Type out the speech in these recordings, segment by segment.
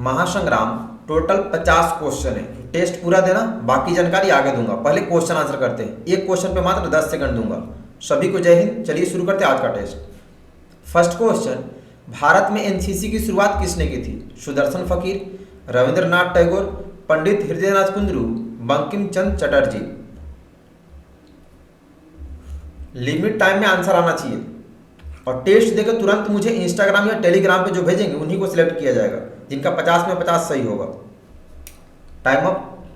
महासंग्राम total 50 question है। Test पूरा देना, बाकी जानकारी आगे दूंगा। पहले क्वेश्चन आंसर करते हैं। एक क्वेश्चन पे मात्र 10 सेकंड दूंगा। सभी को जय हिंद। चलिए शुरू करते हैं आज का टेस्ट। फर्स्ट क्वेश्चन, भारत में एनसीसी की शुरुआत किसने की थी? सुदर्शन फकीर, रविंद्रनाथ टैगोर, पंडित हृदयनाथ कुंद्रू, बंकिम चंद्र चटर्जी। लिमिट टाइम में आंसर आना चाहिए और टेस्ट देकर तुरंत मुझे इंस्टाग्राम या टेलीग्राम पे जो भेजेंगे उन्हीं को सिलेक्ट किया जाएगा, जिनका 50 में 50 सही होगा। Time up.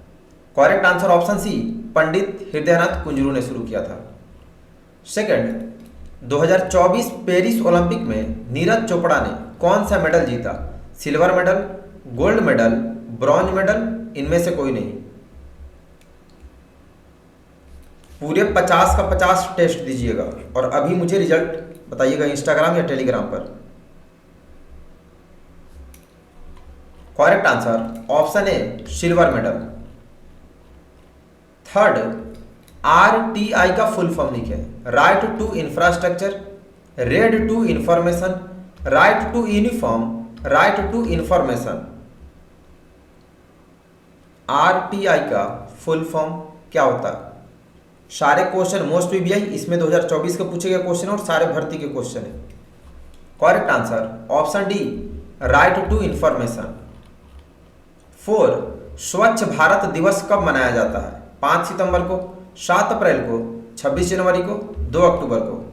Correct answer option C, Pandit Hridaynath Kunzru ने शुरू किया था। सेकंड, 2024 पेरिस ओलंपिक में नीरज चोपड़ा ने कौन सा मेडल जीता? Silver medal, gold medal, bronze medal, इनमें से कोई नहीं। पूरे 50 का 50 टेस्ट दीजिएगा और अभी मुझे रिजल्ट बताइएगा इंस्टाग्राम या टेलीग्राम पर। Correct answer option A, silver medal. Third, RTI का फुल फॉर्म लिखे। Right to infrastructure, red to information, right to uniform, right to information. RTI का फुल फॉर्म क्या होता है? सारे क्वेश्चन मोस्ट वीवीआई इसमें 2024 के पूछे गए क्वेश्चन और सारे भर्ती के क्वेश्चन है। Correct answer option D, right to information. 4, Swachh Bharat दिवस कब मनाया जाता है? 5 सितंबर को, 7 अप्रैल को, 26 जनवरी को, 2 अक्टूबर को।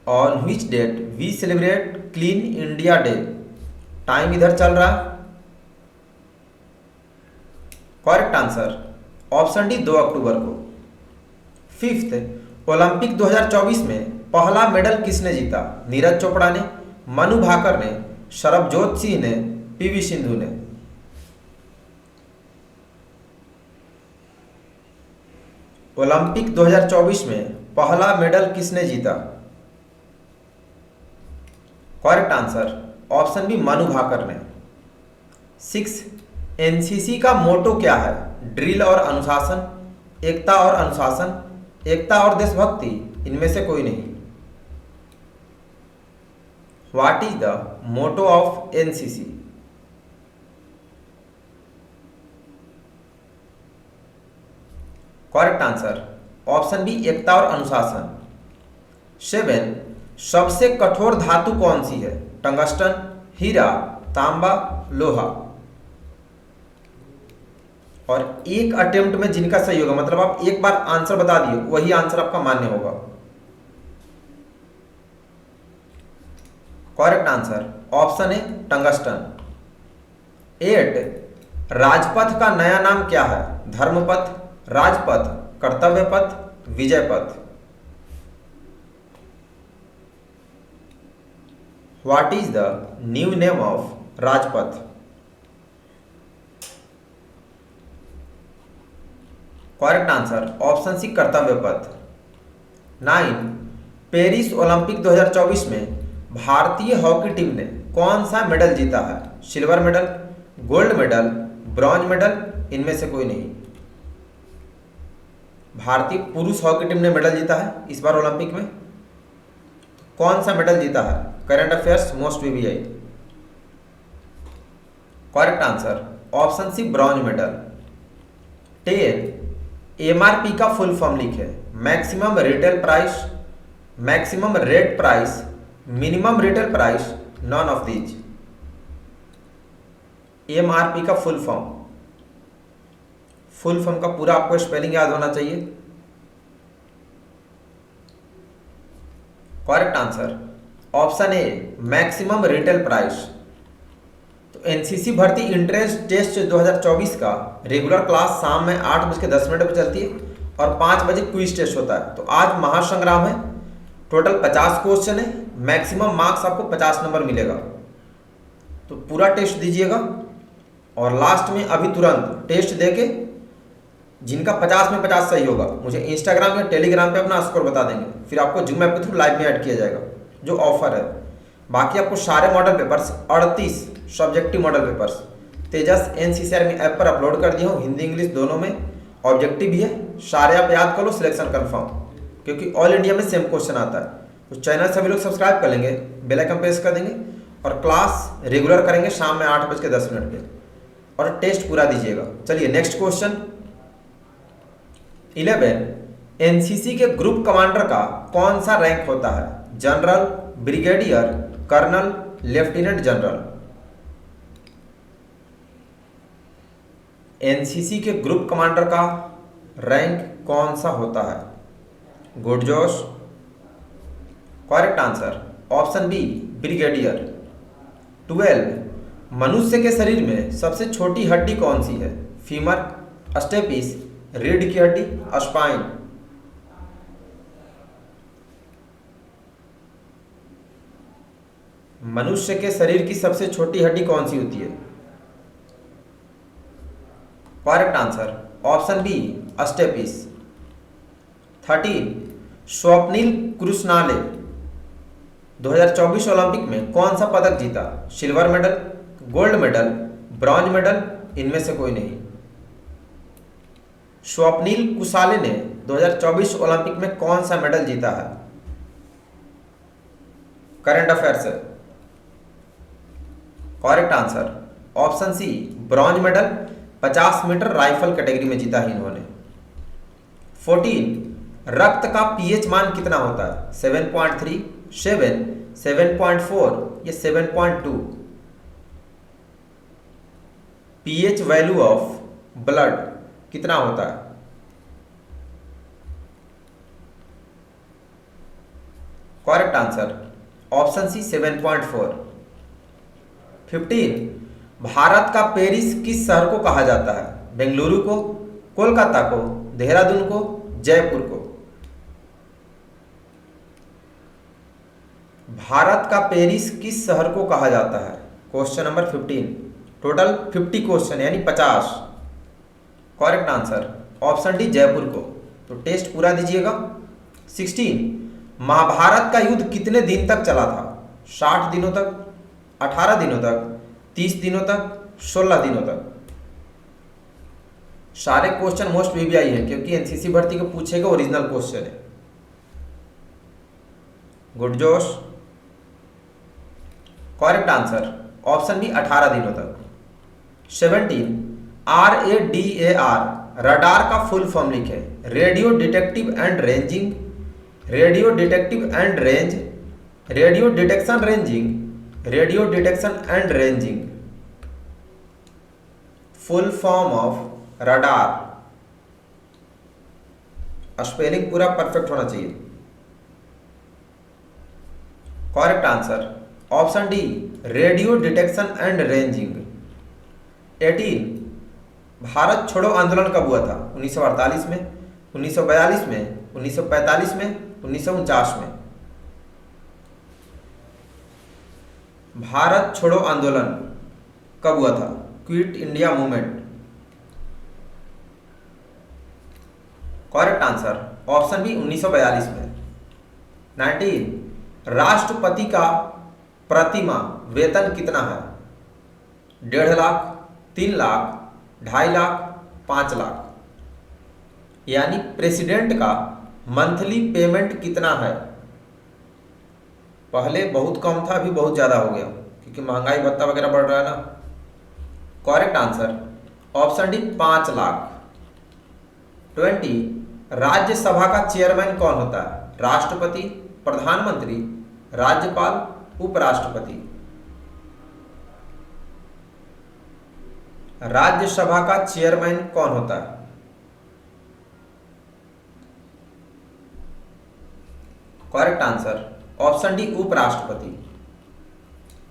On which date we celebrate clean India day? Time इधर चल रहा है। करेक्ट आंसर ऑप्शन डी, 2 अक्टूबर को। 5th, ओलंपिक 2024 में पहला मेडल किसने जीता? नीरज चोपड़ा ने, मनु भाकर ने, सरबजोत सिंह ने, पीवी सिंधु ने। ओलंपिक 2024 में पहला मेडल किसने जीता? Correct answer option B, Manu Bhaker ने। 6, एनसीसी का मोटो क्या है? ड्रिल और अनुशासन, एकता और अनुशासन, एकता और देशभक्ति, इनमें से कोई नहीं। What is the motto of NCC? Correct answer option B, एकता और अनुशासन। 7, सबसे कठोर धातु कौन सी है? टंगस्टन, हीरा, तांबा, लोहा। और एक अटेम्प्ट में जिनका सही होगा, मतलब आप एक बार आंसर बता दिए वही आंसर आपका मान्य होगा। करेक्ट आंसर ऑप्शन ए, टंगस्टन। 8, राजपथ का नया नाम क्या है? धर्मपथ, राजपथ, कर्तव्य Path, Vijay Path. What is the new name of Rajpath? Correct answer option C, Kartavya Path. 9, Paris Olympic 2024 में भारतीय हॉकी टीम ने कौन सा मेडल जीता है? Silver medal, gold medal, bronze medal, इनमें से कोई नहीं। भारतीय पुरुष हॉकी टीम ने मेडल जीता है इस बार ओलंपिक में। कौन सा मेडल जीता है? Current affairs most VVI. Correct answer option C, bronze medal. 10, MRP का फुल फॉर्म लिखे। Maximum retail price, maximum rate price, minimum retail price, none of these. MRP का फुल फॉर्म, फुल फॉर्म का पूरा आपको spelling याद होना चाहिए। Correct answer option A, maximum retail price. तो एनसीसी भर्ती इंट्रेंस टेस्ट 2024 का रेगुलर क्लास शाम में 8:10 पर चलती है और 5 बजे क्विज टेस्ट होता है। तो आज महासंग्राम है। टोटल 50 क्वेश्चन है, मैक्सिमम मार्क्स आपको 50 नंबर मिलेगा। तो पूरा टेस्ट दीजिएगा और लास्ट में अभी तुरंत टेस्ट देके जिनका 50 में 50 सही होगा मुझे इंस्टाग्राम या टेलीग्राम पे अपना स्कोर बता देंगे, फिर आपको जूम ऐप के थ्रू लाइव में ऐड किया जाएगा जो ऑफर है। बाकी आपको सारे model papers 38 subjective model papers Tejas NCCRT app पर अपलोड कर दिया हूँ, हिंदी इंग्लिश दोनों में। ऑब्जेक्टिव भी है, सारे आप याद कर लो, सिलेक्शन कंफर्म, क्योंकि ऑल इंडिया में सेम क्वेश्चन आता है। तो चैनल सभी लोग सब्सक्राइब कर लेंगे, बेल आइकन प्रेस कर देंगे और क्लास रेगुलर करेंगे शाम में 8:10 पे, और टेस्ट पूरा दीजिएगा। चलिए नेक्स्ट क्वेश्चन 11, एनसीसी के ग्रुप कमांडर का कौन सा रैंक होता है? General, brigadier, colonel, lieutenant general. NCC के ग्रुप कमांडर का रैंक कौन सा होता है? गुड जोश, correct answer option B brigadier. 12, मनुष्य के शरीर में सबसे छोटी हड्डी कौन सी है? फीमर, स्टेपिस, रीढ़ की हड्डी, स्पाइन। मनुष्य के शरीर की सबसे छोटी हड्डी कौन सी होती है? करेक्ट आंसर ऑप्शन बी स्टेपिस। 13, स्वप्निल कृष्णाले 2024 ओलंपिक में कौन सा पदक जीता? Silver medal, gold medal, bronze medal, इनमें से कोई नहीं। स्वप्निल कुसाले ने 2024 ओलंपिक में कौन सा मेडल जीता है? करंट अफेयर से। Correct answer option C bronze medal, 50 metre rifle category में जीता है इन्होंने। 14, रक्त का पीएच मान कितना होता है? 7.3, 7, 7.4 या 7.2। पीएच वैल्यू ऑफ ब्लड कितना होता है? Correct answer option C 7.4। 15, Bharat का पेरिस किस शहर को कहा जाता है? बेंगलुरु को, कोलकाता को, देहरादून को, जयपुर को। भारत का पेरिस किस शहर को कहा जाता है? क्वेश्चन नंबर 15, टोटल 50 क्वेश्चन यानी 50। Correct answer option D Jaipur को। तो टेस्ट पूरा दीजिएगा। 16, महाभारत का युद्ध कितने दिन तक चला था? 60 दिनों तक, 18 दिनों तक, 30 दिनों तक, 16 दिनों तक। सारे क्वेश्चन मोस्ट वीवीआई है क्योंकि एनसीसी भर्ती को पूछेगा, ओरिजिनल क्वेश्चन है। गुड जोश, करेक्ट आंसर ऑप्शन बी 18 दिनों तक। 17, RADAR रडार का फुल फॉर्म लिखे। Radio detective and ranging, radio detective and range, radio detection ranging, radio detection and ranging. Full form of radar. Spelling पूरा perfect होना चाहिए। Correct answer option D radio detection and ranging. 18, Bharat छोड़ो आंदोलन कब हुआ था? 1948 में, 1942 में, 1945 में, 1949 में। भारत छोड़ो आंदोलन कब हुआ था? Quit India movement. Correct answer option B 1942 में। 19, राष्ट्रपति का प्रतिमाह वेतन कितना है? 1.5 लाख, 3 लाख, 2.5 लाख, 5 लाख। यानी प्रेसिडेंट का मंथली पेमेंट कितना है? पहले बहुत कम था, अभी बहुत ज्यादा हो गया क्योंकि महंगाई भत्ता वगैरह बढ़ रहा है ना। Correct answer option D 5 lakh. 20, Rajya Sabha का चेयरमैन कौन होता है? राष्ट्रपति, प्रधानमंत्री, राज्यपाल, उपराष्ट्रपति। राज्यसभा का चेयरमैन कौन होता है? करेक्ट आंसर ऑप्शन डी उपराष्ट्रपति।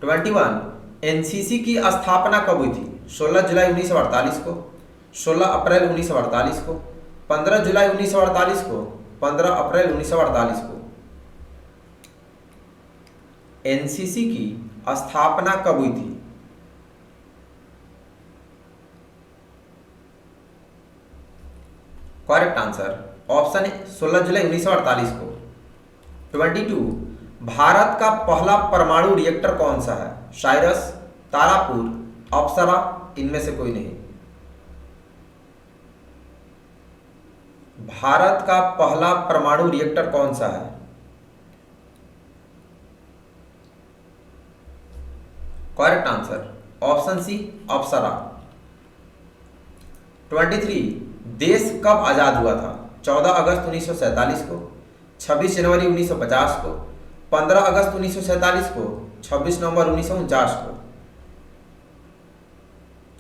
21, एनसीसी की स्थापना कब हुई थी? 16 जुलाई 1948 को, 16 अप्रैल 1948 को, 15 जुलाई 1948 को, 15 अप्रैल 1948 को। एनसीसी की स्थापना कब हुई थी? करेक्ट आंसर ऑप्शन ए 16 जुलाई 1948 को। 22, भारत का पहला परमाणु रिएक्टर कौन सा है? साइरस, तारापुर, अप्सरा, इनमें से कोई नहीं। भारत का पहला परमाणु रिएक्टर कौन सा है? करेक्ट आंसर ऑप्शन सी अप्सरा। 23 देश कब आज़ाद हुआ था? 14 अगस्त 1947 को, 26 जनवरी 1950 को, 15 अगस्त 1947 को, 26 नवंबर 1949 को।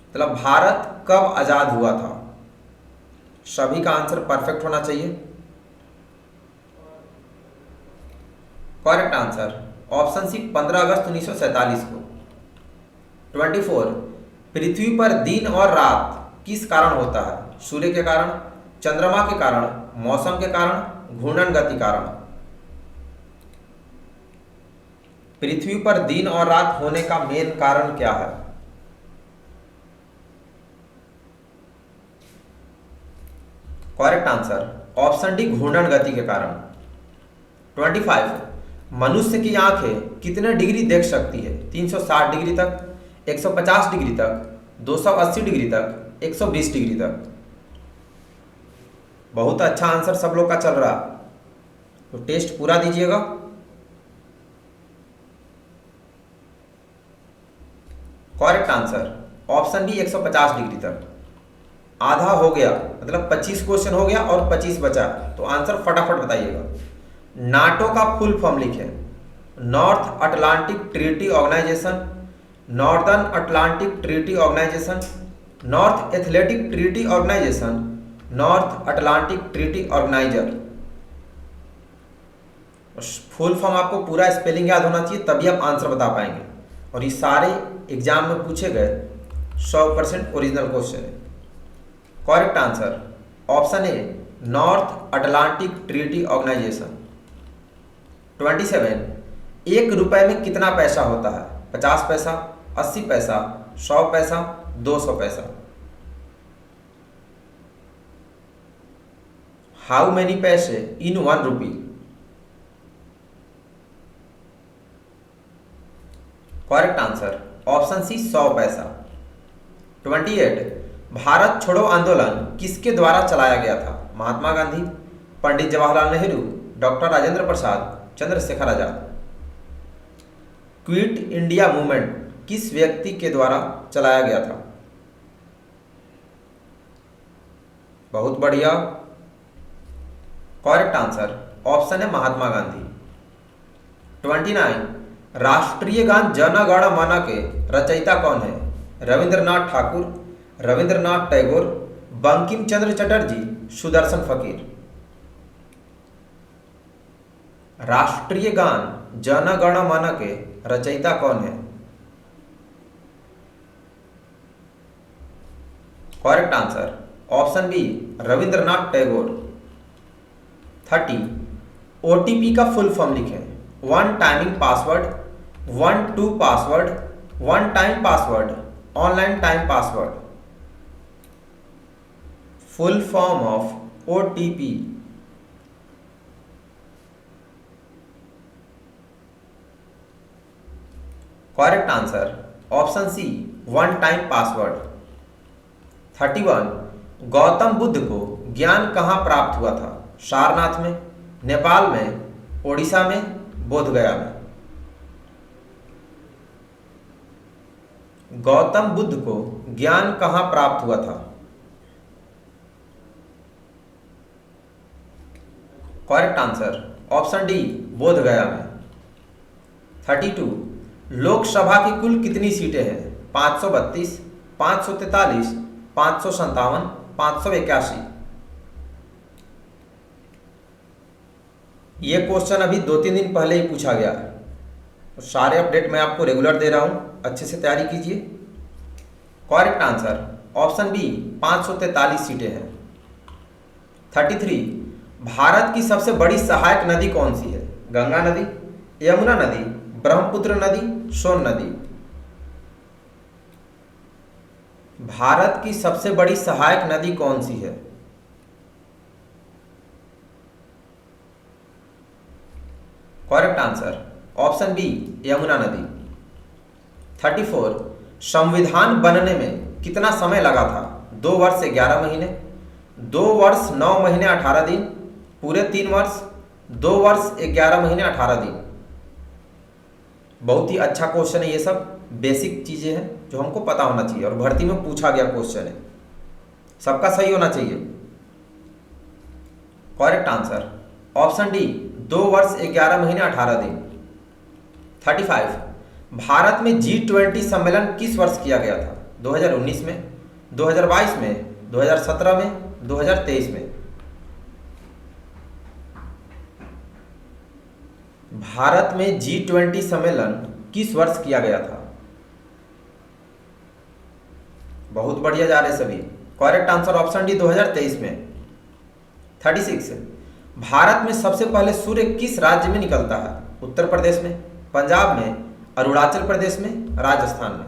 मतलब भारत कब आज़ाद हुआ था? सभी का आंसर परफेक्ट होना चाहिए। करेक्ट आंसर ऑप्शन सी 15 अगस्त 1947 को। 24 पृथ्वी पर दिन और रात किस कारण होता है? सूर्य के कारण, चंद्रमा के कारण, मौसम के कारण, घूर्णन गति कारण। पृथ्वी पर दिन और रात होने का मेन कारण क्या है? करेक्ट आंसर ऑप्शन डी घूर्णन गति के कारण। 25 मनुष्य की आंखें कितने डिग्री देख सकती है? 360 डिग्री तक, 150 डिग्री तक, 280 डिग्री तक, 120 डिग्री तक। बहुत अच्छा आंसर सब लोग का चल रहा, तो टेस्ट पूरा दीजिएगा। Correct answer option B 150 degree तक। आधा हो गया, मतलब 25 क्वेश्चन हो गया और 25 बचा, तो आंसर फटाफट बताइएगा। नाटो का फुल फॉर्म लिखें। North Atlantic treaty organisation, northern Atlantic treaty organisation, north athletic treaty organisation, north Atlantic treaty organiser. Full form आपको पूरा स्पेलिंग याद होना चाहिए, तभी आप आंसर बता पाएंगे। और ये सारे एग्जाम में पूछे गए 100% ओरिजिनल क्वेश्चन है। Correct answer option A north Atlantic treaty organisation. 27 एक रुपए में कितना पैसा होता है? 50 पैसा, 80 पैसा, 100 पैसा, 200 पैसा। हाउ मेनी पैसे इन 1 रुपी? करेक्ट आंसर ऑप्शन सी 100 पैसा। 28 भारत छोड़ो आंदोलन किसके द्वारा चलाया गया था? Mahatma Gandhi, Pandit Jawaharlal Nehru, doctor Rajendra Prasad, Chandrashekhar Azad. Quit India movement किस व्यक्ति के द्वारा चलाया गया था? बहुत बढ़िया, करेक्ट आंसर ऑप्शन है महात्मा गांधी। 29 राष्ट्रीय गान जन गण मन के रचयिता कौन है? रविंद्रनाथ ठाकुर, रविंद्रनाथ टैगोर, बंकिम चंद्र चटर्जी, सुदर्शन फकीर। राष्ट्रीय गान जन गण मन के रचयिता कौन है? Correct answer option B Rabindranath Tagore. 30 OTP का फुल फॉर्म लिखें। 1 timing password, 1 two password, 1 time password, online time password. Full form of OTP. Correct answer option C 1 time password. 31 Gautam Buddha को ज्ञान कहाँ प्राप्त हुआ था? सारनाथ में, नेपाल में, ओडिशा में, बोधगया में। गौतम बुद्ध को ज्ञान कहाँ प्राप्त हुआ था? Correct answer option D Bodhgaya में। 32 लोकसभा की कुल कितनी सीटें हैं? 532, 543, 557, 581। ये क्वेश्चन अभी 2-3 दिन पहले ही पूछा गया है, तो सारे अपडेट मैं आपको रेगुलर दे रहा हूं, अच्छे से तैयारी कीजिए। करेक्ट आंसर ऑप्शन बी 543 सीटें हैं। 33 भारत की सबसे बड़ी सहायक नदी कौन सी है? गंगा नदी, यमुना नदी, ब्रह्मपुत्र नदी, सोन नदी। भारत की सबसे बड़ी सहायक नदी कौन सी है? Correct answer option B Yamuna नदी। 34 संविधान बनने में कितना समय लगा था? 2 वर्ष 11 महीने, 2 वर्ष 9 महीने 18 दिन, पूरे 3 वर्ष, 2 वर्ष 11 महीने 18 दिन। बहुत ही अच्छा क्वेश्चन है ये सब। बेसिक चीज़ें हैं जो हमको पता होना चाहिए और भर्ती में पूछा गया क्वेश्चन है, सबका सही होना चाहिए। करेक्ट आंसर ऑप्शन डी 2 वर्ष 11 महीने 18 दिन। 35 भारत में G20 सम्मेलन किस वर्ष किया गया था? 2019 में, 2022 में, 2017 में, 2023 में। भारत में G20 सम्मेलन किस वर्ष किया गया था? बहुत बढ़िया जा रहे सभी। करेक्ट आंसर ऑप्शन डी 2023 में। 36 भारत में सबसे पहले सूर्य किस राज्य में निकलता है? उत्तर प्रदेश में, पंजाब में, अरुणाचल प्रदेश में, राजस्थान में।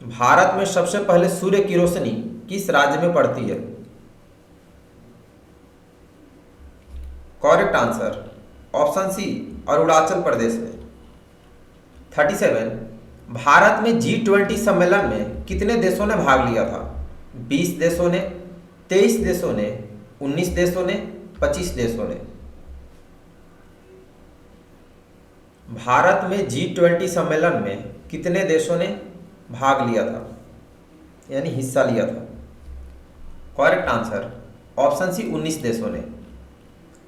भारत में सबसे पहले सूर्य की रोशनी किस राज्य में पड़ती है? Correct answer option C Arunachal Pradesh में। 37 भारत में G20 सम्मेलन में कितने देशों ने भाग लिया था? 20 देशों ने, 23 देशों ने, 19 देशों ने, 25 देशों ने। भारत में G20 सम्मेलन में कितने देशों ने भाग लिया था, यानी हिस्सा लिया था? करेक्ट आंसर ऑप्शन सी 19 देशों ने।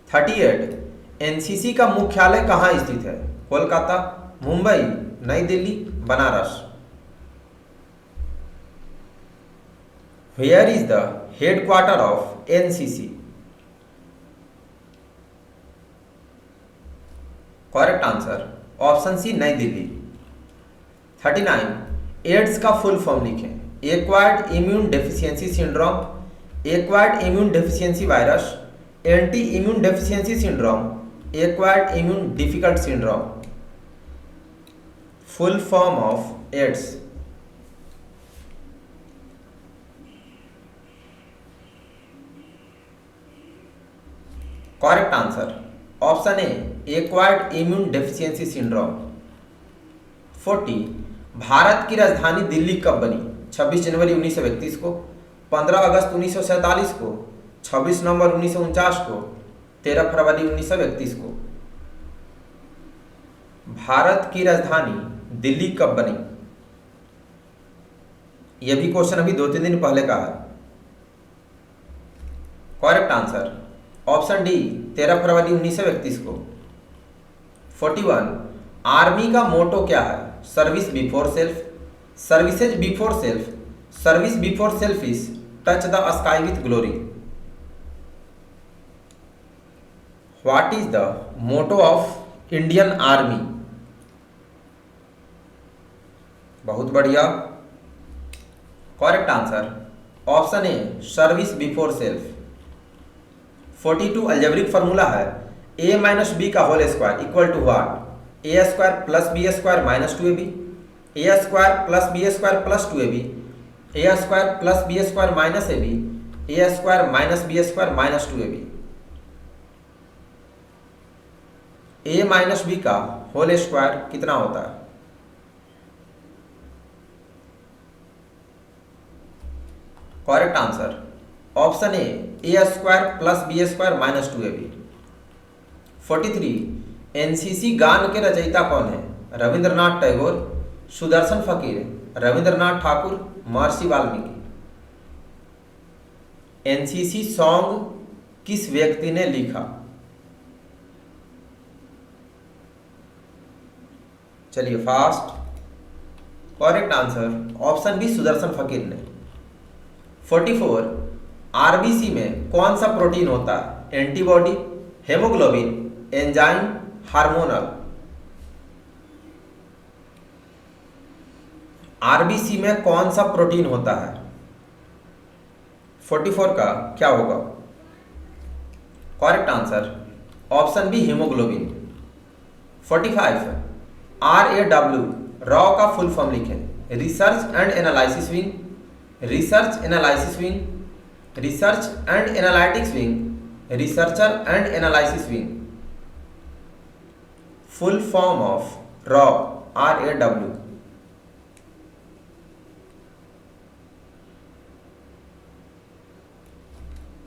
38 एनसीसी का मुख्यालय कहाँ स्थित है? Kolkata, Mumbai, New Delhi, Banaras. Where is the headquarters of NCC? Correct answer option C New Delhi. 39 AIDS का फुल फॉर्म लिखें। Acquired immune deficiency syndrome, acquired immune deficiency virus, anti immune deficiency syndrome, acquired immune difficult syndrome. Full form of AIDS. Correct answer option A acquired immune deficiency syndrome. 40 Bharat की राजधानी दिल्ली कब बनी? 26 जनवरी 1931 को, 15 अगस्त 1947 को, 26 नवंबर 1949 को, 13 फरवरी 1931 को। भारत की राजधानी दिल्ली कब बनी? यह भी क्वेश्चन अभी 2-3 दिन पहले का है। करेक्ट आंसर ऑप्शन डी 13 फरवरी 1931 को। 41 आर्मी का मोटो क्या है? Service before self, services before self, service before self is touch the sky with glory. What is the motto of Indian army? बहुत बढ़िया। Correct answer option A service before self. 42 algebraic formula है a minus B का whole square equal to what? A square plus B square minus 2ab, A square plus B square plus 2ab, A square plus B square minus ab, A square minus B square minus 2ab। a minus B का whole square कितना होता है? Correct answer option A square plus B square minus 2ab। 43 NCC गान के रचयिता कौन है? रविंद्रनाथ टैगोर, सुदर्शन फकीर, रविंद्रनाथ ठाकुर, महर्षि वाल्मीकि। एनसीसी सॉन्ग किस व्यक्ति ने लिखा? चलिए fast. Correct answer option B Sudarshan Fakir ने। 44 आरबीसी में कौन सा प्रोटीन होता है? Antibody, haemoglobin, enzyme, hormonal. RBC में कौन सा प्रोटीन होता है? 44 का क्या होगा? Correct answer option B haemoglobin. 45 RAW रॉ का फुल फॉर्म लिखें। Research and analysis wing, research analysis wing, research and analytics wing, researcher and analysis wing. Full form of रॉ RAW।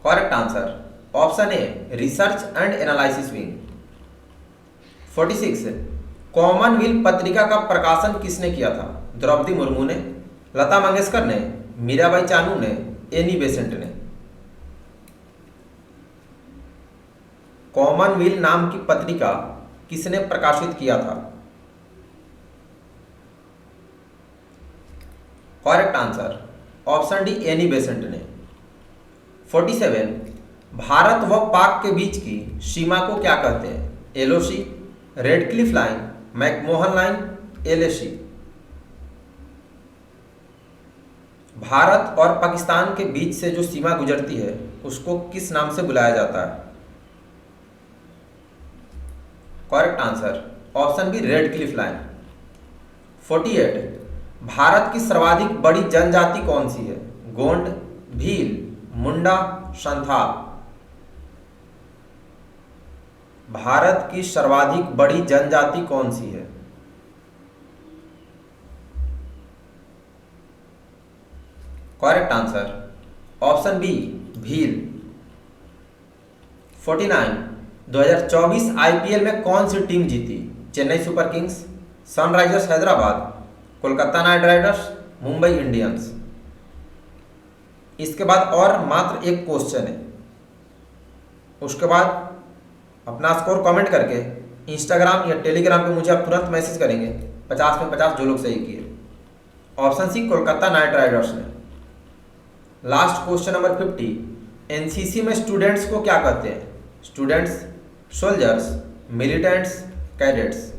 Correct answer option A research and analysis wing. 46 Commonwealth पत्रिका का प्रकाशन किसने किया था? द्रौपदी मुर्मू ने, लता मंगेशकर ने, मीराबाई चानू ने, एनी बेसेंट ने। कॉमनवेल्थ नाम की पत्रिका किसने प्रकाशित किया था? Correct answer option D Annie Besant ने। 47 भारत व पाक के बीच की सीमा को क्या कहते हैं? LOC, red Cliff line, McMahon line, LAC. Bharat और पाकिस्तान के बीच से जो सीमा गुजरती है उसको किस नाम से बुलाया जाता है? Correct answer option B Radcliffe line. 48 Bharat की सर्वाधिक बड़ी जनजाति कौन सी है? गोंड, भील, मुंडा, संथाल। भारत की सर्वाधिक बड़ी जनजाति कौन सी है? Correct answer option B Bhil. 49 2024 IPL में कौन सी टीम जीती? Chennai super kings, sunrisers Hyderabad, Kolkata knight riders, Mumbai Indians. इसके बाद और मात्र एक क्वेश्चन है, उसके बाद अपना स्कोर कमेंट करके इंस्टाग्राम या टेलीग्राम पे मुझे आप तुरंत मैसेज करेंगे। 50 में 50 जो लोग सही किए। Option C Kolkata knight riders ने। लास्ट क्वेश्चन नंबर 50 एनसीसी में स्टूडेंट्स को क्या कहते हैं? Students, soldiers, militants, cadets.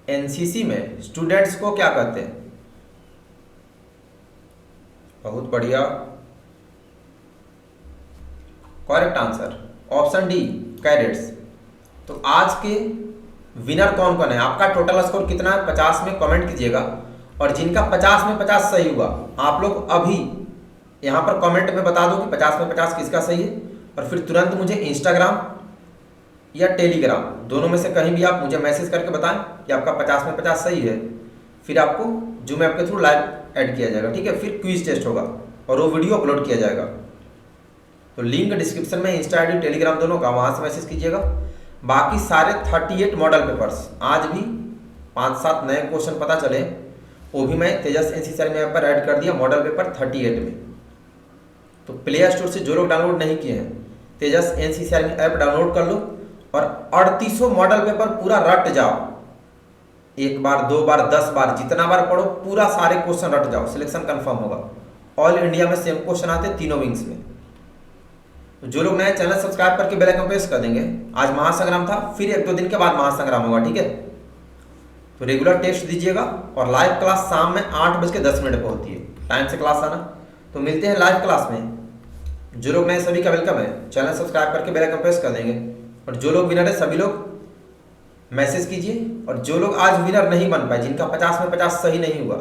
NCC में स्टूडेंट्स को क्या कहते हैं? बहुत बढ़िया, correct answer option D cadets. तो आज के विनर कौन कौन है? आपका टोटल स्कोर कितना है 50 में कमेंट कीजिएगा, और जिनका 50 में 50 सही हुआ आप लोग अभी यहाँ पर कमेंट में बता दो कि 50 में 50 किसका सही है, और फिर तुरंत मुझे इंस्टाग्राम या टेलीग्राम दोनों में से कहीं भी आप मुझे मैसेज करके बताएं कि आपका 50 में 50 सही है। फिर आपको जूम ऐप के थ्रू लाइव ऐड किया जाएगा, ठीक है। फिर क्विज टेस्ट होगा और वो वीडियो अपलोड किया जाएगा। तो लिंक डिस्क्रिप्शन में इंस्टा आईडी टेलीग्राम दोनों का, वहाँ से मैसेज कीजिएगा। बाकी सारे 38 मॉडल पेपर्स, आज भी 5-7 नए क्वेश्चन पता चले, वो भी मैं तेजस एनसीसी ऐप पर ऐड कर दिया मॉडल पेपर 38 में। तो प्ले स्टोर से जो लोग डाउनलोड नहीं किए हैं तेजस एनसीसी ऐप डाउनलोड कर लो और 3800 मॉडल पेपर पूरा रट जाओ। एक बार, 2 बार, 10 बार, जितना बार पढ़ो पूरा सारे क्वेश्चन रट जाओ, सिलेक्शन कंफर्म होगा। ऑल इंडिया में सेम क्वेश्चन आते तीनों विंग्स में। तो जो लोग नए चैनल सब्सक्राइब करके बेल आइकन प्रेस कर देंगे। आज महासंग्राम था, फिर 1-2 दिन के बाद महासंग्राम होगा, ठीक है। तो रेगुलर टेस्ट दीजिएगा और लाइव क्लास शाम में 8:10 पर होती है, टाइम से क्लास आना। तो मिलते हैं लाइव क्लास में। जो लोग नए सभी का वेलकम है, चैनल सब्सक्राइब करके बेल आइकन प्रेस कर देंगे, और जो लोग विनर है सभी लोग मैसेज कीजिए। और जो लोग आज विनर नहीं बन पाए, जिनका 50 में 50 सही नहीं हुआ,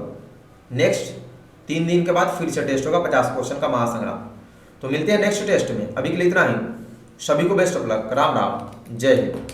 नेक्स्ट 3 दिन के बाद फिर से टेस्ट होगा 50 क्वेश्चन का महासंग्राम। तो मिलते हैं नेक्स्ट टेस्ट में। अभी के लिए इतना ही। सभी को best of luck. Ram Ram, जय हिंद।